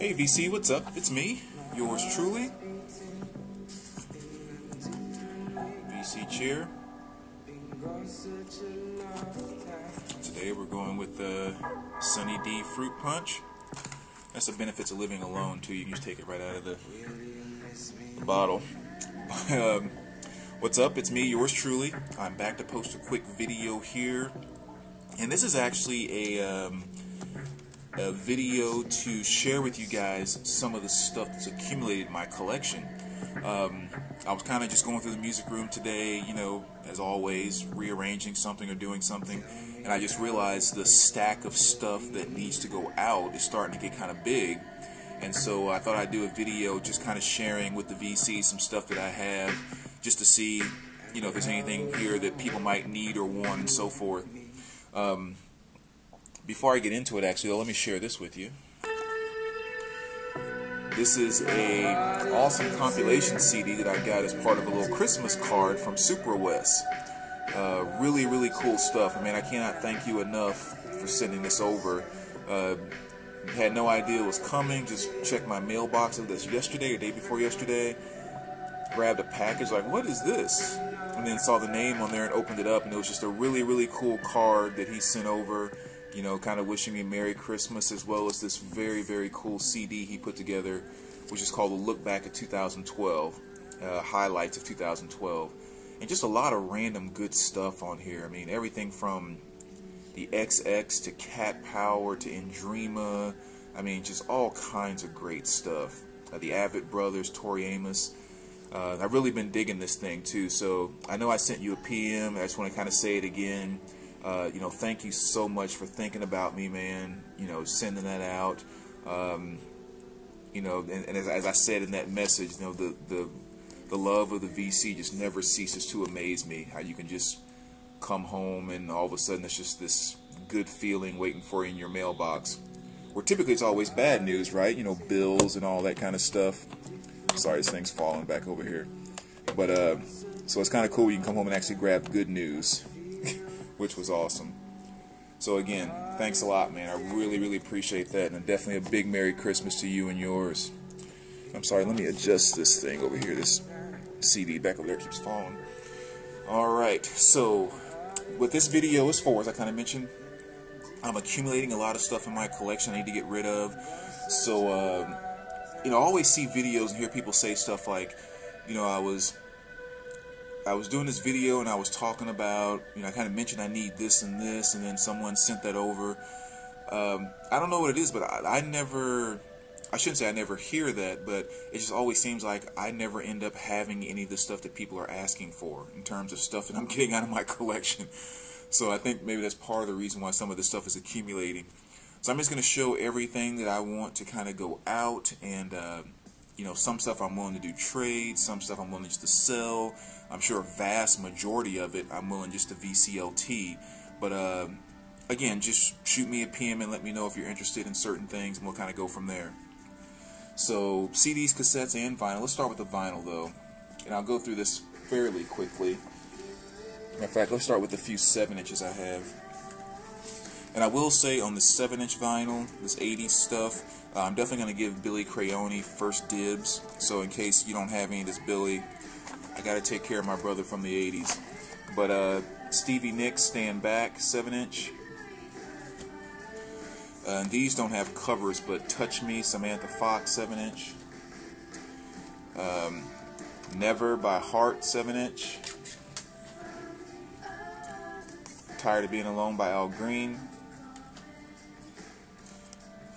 Hey VC, what's up? It's me, yours truly, VC Chair. Today we're going with the Sunny D Fruit Punch. That's the benefits of living alone too. You can just take it right out of the bottle. What's up? It's me, yours truly. I'm back to post a quick video here, and this is actually a video to share with you guys some of the stuff that's accumulated in my collection. I was kind of just going through the music room today, you know, as always, rearranging something or doing something, and I just realized the stack of stuff that needs to go out is starting to get kind of big. And so I thought I'd do a video just kind of sharing with the VC some stuff that I have, just to see, you know, if there's anything here that people might need or want and so forth. Before I get into it, actually, let me share this with you. This is a awesome compilation CD that I got as part of a little Christmas card from SupraWes. Really, really cool stuff. I mean, I cannot thank you enough for sending this over. Had no idea it was coming. Just checked my mailbox. That's yesterday or day before yesterday. Grabbed a package, like, what is this? And then saw the name on there and opened it up, and it was just a really, really cool card that he sent over. You know, kind of wishing me a Merry Christmas, as well as this very, very cool CD he put together, which is called A Look Back at 2012, Highlights of 2012. And just a lot of random good stuff on here. I mean, everything from the XX to Cat Power to Indrima. I mean, just all kinds of great stuff. The Avid Brothers, Tori Amos. I've really been digging this thing, too. So I know I sent you a PM. I just want to kind of say it again. You know, thank you so much for thinking about me, man. You know, sending that out. You know, and as I said in that message, you know, the love of the VC just never ceases to amaze me. How you can just come home and all of a sudden it's just this good feeling waiting for you in your mailbox. Where typically it's always bad news, right? You know, bills and all that kind of stuff. Sorry, this thing's falling back over here. But so it's kind of cool. You can come home and actually grab good news. Which was awesome. So again, thanks a lot, man. I really, really appreciate that, and definitely a big Merry Christmas to you and yours. I'm sorry, let me adjust this thing over here. This CD back over there keeps falling. Alright, so what this video is for, as I kind of mentioned, I'm accumulating a lot of stuff in my collection I need to get rid of. So, you know, I always see videos and hear people say stuff like, you know, I was doing this video and I was talking about, you know, I kind of mentioned I need this, and then someone sent that over. I don't know what it is, but I shouldn't say I never hear that, but it just always seems like I never end up having any of the stuff that people are asking for in terms of stuff that I'm getting out of my collection. So I think maybe that's part of the reason why some of this stuff is accumulating. So I'm just going to show everything that I want to kind of go out, and you know, some stuff I'm willing to do trades, some stuff I'm willing just to sell. I'm sure a vast majority of it I'm willing just to VCLT. But again, just shoot me a PM and let me know if you're interested in certain things, and we'll kind of go from there. So CDs, cassettes, and vinyl. Let's start with the vinyl though, and I'll go through this fairly quickly. In fact, let's start with the few 7-inches I have. And I will say on the 7-inch vinyl, this 80s stuff, I'm definitely going to give Billy Crayoni first dibs. So in case you don't have any of this Billy, I got to take care of my brother from the 80s. But Stevie Nicks, Stand Back, 7-inch. And these don't have covers, but Touch Me, Samantha Fox, 7-inch. Never by Heart, 7-inch. Tired of Being Alone by Al Green.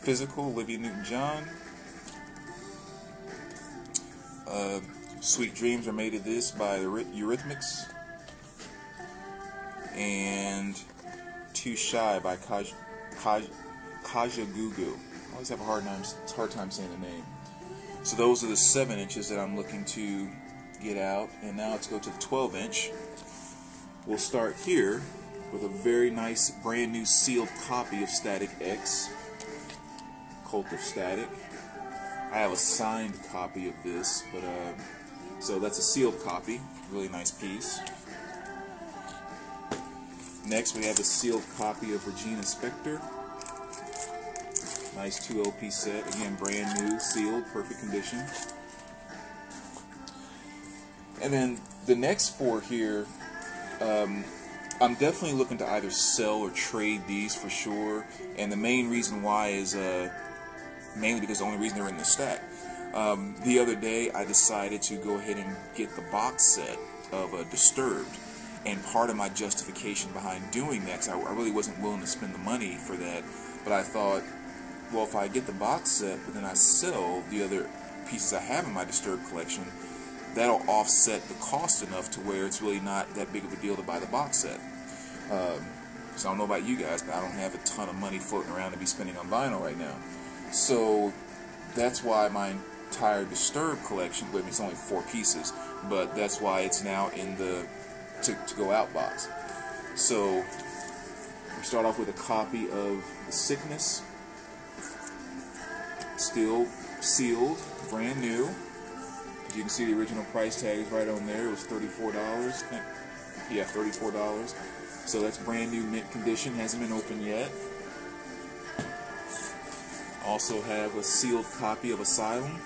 Physical, Olivia Newton-John. Sweet Dreams Are Made of This by the Eurythmics. And Too Shy by Kaja Gugu. I always have a hard time saying the name. So those are the 7-inches that I'm looking to get out. And now let's go to the 12-inch. We'll start here with a very nice brand new sealed copy of Static X, Cult of Static. I have a signed copy of this, but so that's a sealed copy, really nice piece. Next we have a sealed copy of Regina Spektor, Nice 2 LP set. Again, brand new, sealed, perfect condition. And then the next 4 here, I'm definitely looking to either sell or trade these for sure. And the main reason why is mainly because the only reason they're in the stack. The other day, I decided to go ahead and get the box set of Disturbed. And part of my justification behind doing that, because I really wasn't willing to spend the money for that, but I thought, well, if I get the box set, but then I sell the other pieces I have in my Disturbed collection, that'll offset the cost enough to where it's really not that big of a deal to buy the box set. So I don't know about you guys, but I don't have a ton of money floating around to be spending on vinyl right now. So that's why my entire Disturbed collection, I mean, it's only 4 pieces, but that's why it's now in the to go out box. So we start off with a copy of The Sickness, still sealed, brand new. As you can see, the original price tag is right on there. It was $34. Yeah, $34. So that's brand new, mint condition, hasn't been opened yet. Also have a sealed copy of Asylum,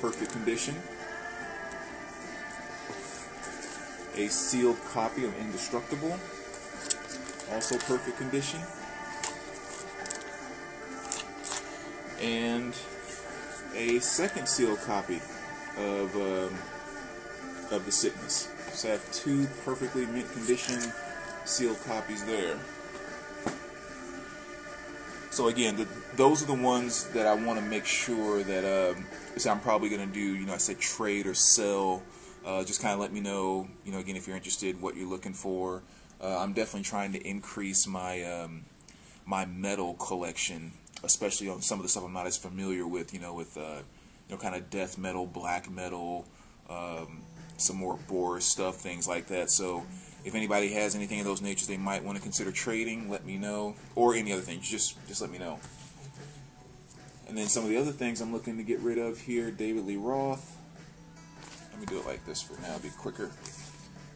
perfect condition. A sealed copy of Indestructible, also perfect condition. And a second sealed copy of The Sickness. So I have 2 perfectly mint condition sealed copies there. So again, those are the ones that I want to make sure that I'm probably going to do. I said trade or sell. Just kind of let me know. Again, if you're interested, what you're looking for. I'm definitely trying to increase my my metal collection, especially on some of the stuff I'm not as familiar with. With kind of death metal, black metal, some more Boris stuff, things like that. So if anybody has anything of those natures they might want to consider trading, let me know. Or any other things, just let me know. And then some of the other things I'm looking to get rid of here: David Lee Roth. Let me do it like this for now, it'll be quicker.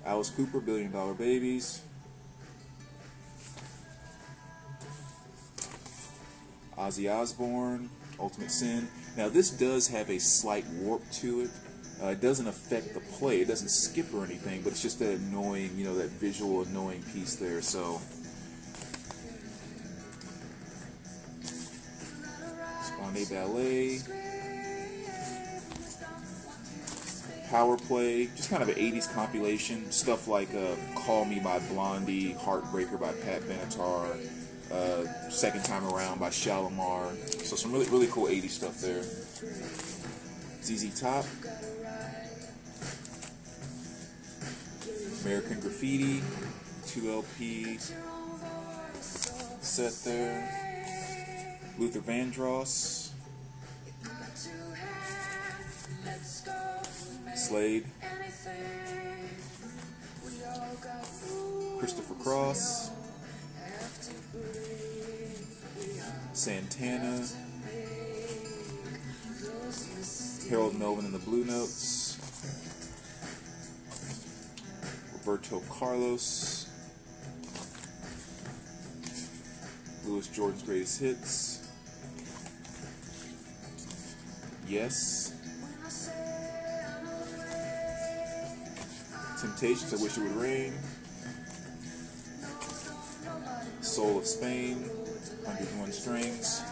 Alice Cooper, $1 Billion Babies. Ozzy Osbourne, Ultimate Sin. Now this does have a slight warp to it. It doesn't affect the play, it doesn't skip or anything, but it's just that annoying, that visual annoying piece there. So Sponde Ballet, Power Play, just kind of an 80s compilation, stuff like Call Me by Blondie, Heartbreaker by Pat Benatar, Second Time Around by Shalimar. So some really cool 80s stuff there. ZZ Top, American Graffiti, 2 LP set there. Luther Vandross, Slade, Christopher Cross, Santana, Harold Melvin and the Blue Notes, Roberto Carlos, Louis Jordan's Greatest Hits, Yes, Temptations, I Wish It Would Rain, Soul of Spain, 101 Strings,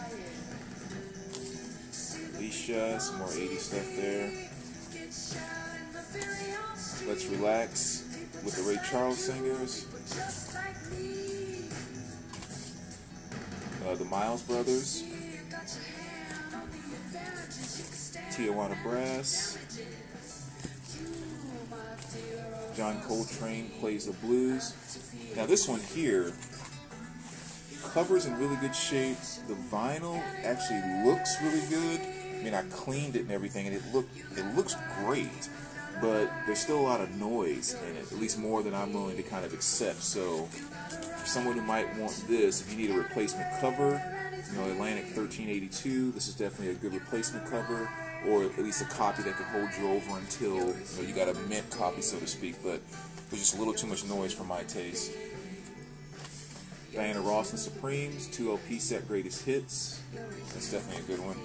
Alicia, some more 80s stuff there. Let's Relax with the Ray Charles Singers, the Miles Brothers, Tijuana Brass, John Coltrane Plays the Blues. Now this one here, cover's in really good shape. The vinyl actually looks really good. I mean, I cleaned it and everything, and it looks great, but there's still a lot of noise in it, at least more than I'm willing to kind of accept. So for someone who might want this, if you need a replacement cover, Atlantic 1382, this is definitely a good replacement cover, or at least a copy that could hold you over until you got a mint copy, so to speak. But there's just a little too much noise for my taste. Diana Ross and Supremes, 2 LP set greatest hits. That's definitely a good one.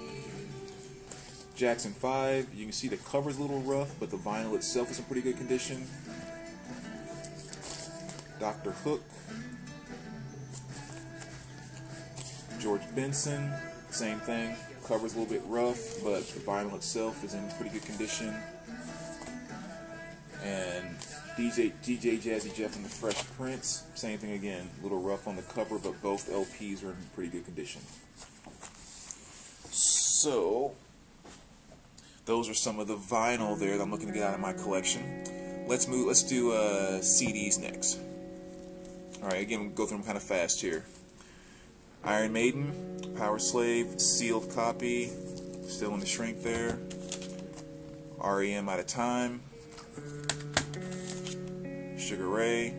Jackson 5, you can see the cover's a little rough, but the vinyl itself is in pretty good condition. Dr. Hook, George Benson, same thing. Cover's a little bit rough, but the vinyl itself is in pretty good condition. And DJ Jazzy Jeff and the Fresh Prince, same thing again. A little rough on the cover, but both LPs are in pretty good condition. So, those are some of the vinyl there that I'm looking to get out of my collection. Let's do CDs next. Alright, again, we'll go through them kind of fast here. Iron Maiden, Power Slave, sealed copy, still in the shrink there. REM Out of Time, Sugar Ray,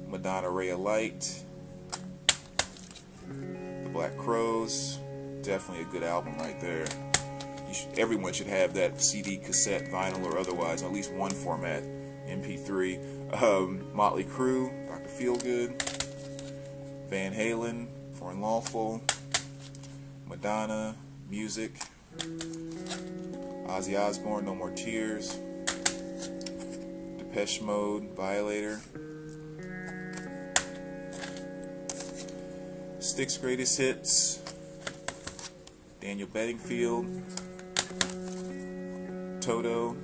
Madonna Ray of Light, The Black Crowes, definitely a good album right there. Everyone should have that CD, cassette, vinyl, or otherwise, at least one format, MP3. Motley Crue, Dr. Feelgood, Van Halen, For Unlawful, Madonna, Music, Ozzy Osbourne, No More Tears, Depeche Mode, Violator, Styx Greatest Hits, Daniel Bedingfield, Toto,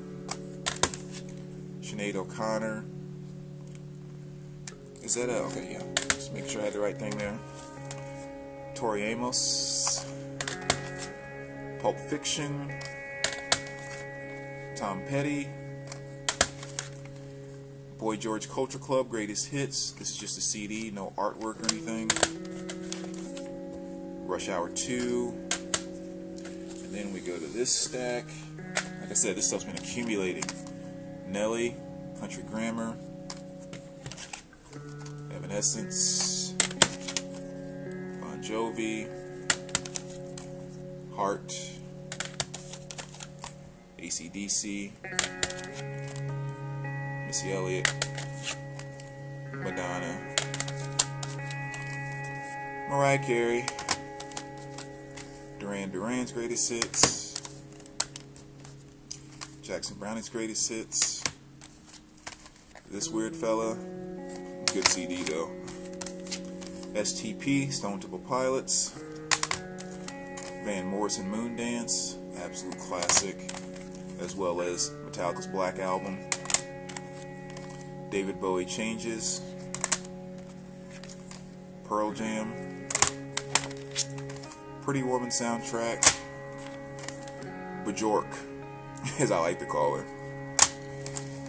Sinead O'Connor. Is that okay, yeah. Just make sure I had the right thing there. Tori Amos, Pulp Fiction, Tom Petty, Boy George Culture Club, Greatest Hits. This is just a CD, no artwork or anything. Rush Hour 2. And then we go to this stack. Like I said, this stuff's been accumulating. Nelly, Country Grammar, Evanescence, Bon Jovi, Heart, AC/DC, Missy Elliott, Madonna, Mariah Carey, Duran Duran's Greatest Hits, Jackson Browning's Greatest Hits, This Weird Fella, good CD though, STP, Stone Temple Pilots, Van Morrison Moondance, absolute classic, as well as Metallica's Black Album, David Bowie Changes, Pearl Jam, Pretty Woman soundtrack, Bjork, as I like to call her.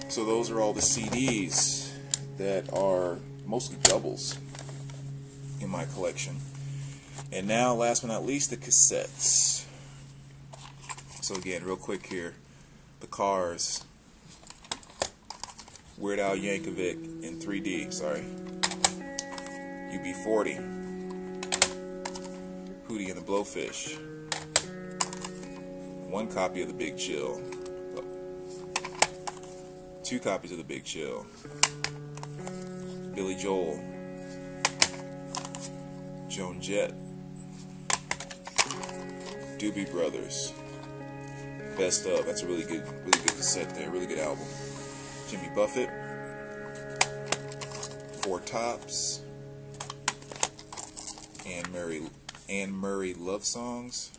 So those are all the CDs that are mostly doubles in my collection. And now, last but not least, the cassettes. So again, real quick here, The Cars, Weird Al Yankovic in 3D, sorry, UB40, Hootie and the Blowfish, one copy of The Big Chill, two copies of The Big Chill, Billy Joel, Joan Jett, Doobie Brothers, Best Of, that's a really good cassette there, really good album. Jimmy Buffett, Four Tops, Anne Murray Love Songs,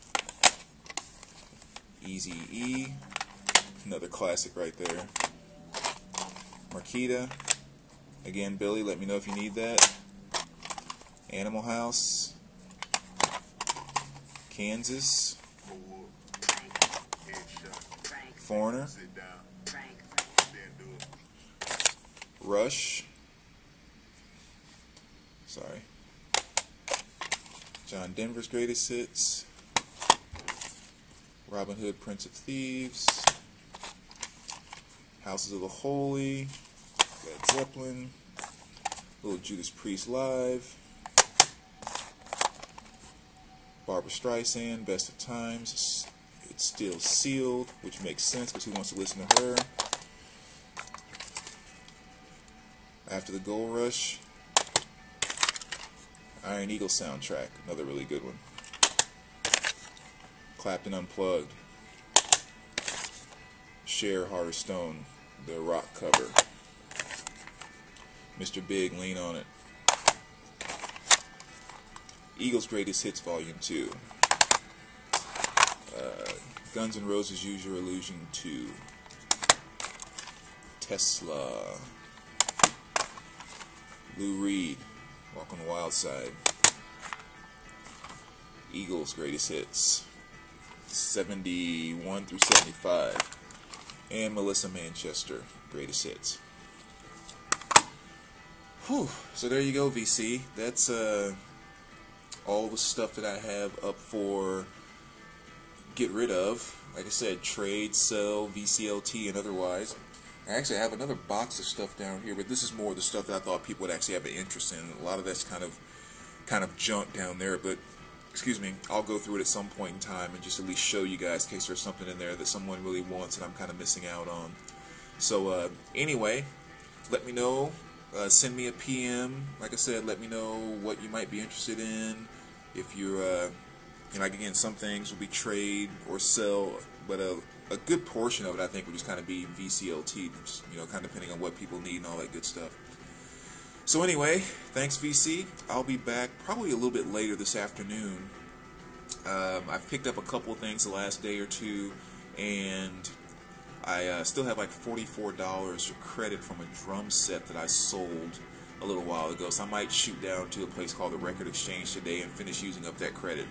Eazy-E, another classic right there. Marquita, again, Billy, let me know if you need that. Animal House, Kansas, Foreigner, Rush, sorry, John Denver's Greatest Hits, Robin Hood, Prince of Thieves, Houses of the Holy, Led Zeppelin, Little Judas Priest Live, Barbra Streisand, Best of Times, It's Still Sealed, which makes sense because who wants to listen to her? After the Gold Rush, Iron Eagle soundtrack, another really good one. Clapton Unplugged. Cher, Heart of Stone, the rock cover. Mr. Big, Lean on It. Eagles Greatest Hits Volume 2. Guns N' Roses Use Your Illusion 2. Tesla. Lou Reed, Walk on the Wild Side. Eagles Greatest Hits 71 through 75. And Melissa Manchester Greatest Hits. Whew. So there you go, VC. That's all the stuff that I have up for get rid of. Like I said, trade, sell, VCLT, and otherwise. I actually have another box of stuff down here, but this is more of the stuff that I thought people would actually have an interest in. A lot of that's kind of junk down there, but excuse me, I'll go through it at some point in time and just at least show you guys in case there's something in there that someone really wants and I'm kind of missing out on. So anyway, let me know. Send me a PM. Like I said, let me know what you might be interested in. If you're, like again, some things will be trade or sell, but a good portion of it I think would just kind of be VCLT, just, kind of depending on what people need and all that good stuff. So anyway, thanks VC. I'll be back probably a little bit later this afternoon. I've picked up a couple of things the last day or two, and I still have like $44 for credit from a drum set that I sold a little while ago, so I might shoot down to a place called the Record Exchange today and finish using up that credit.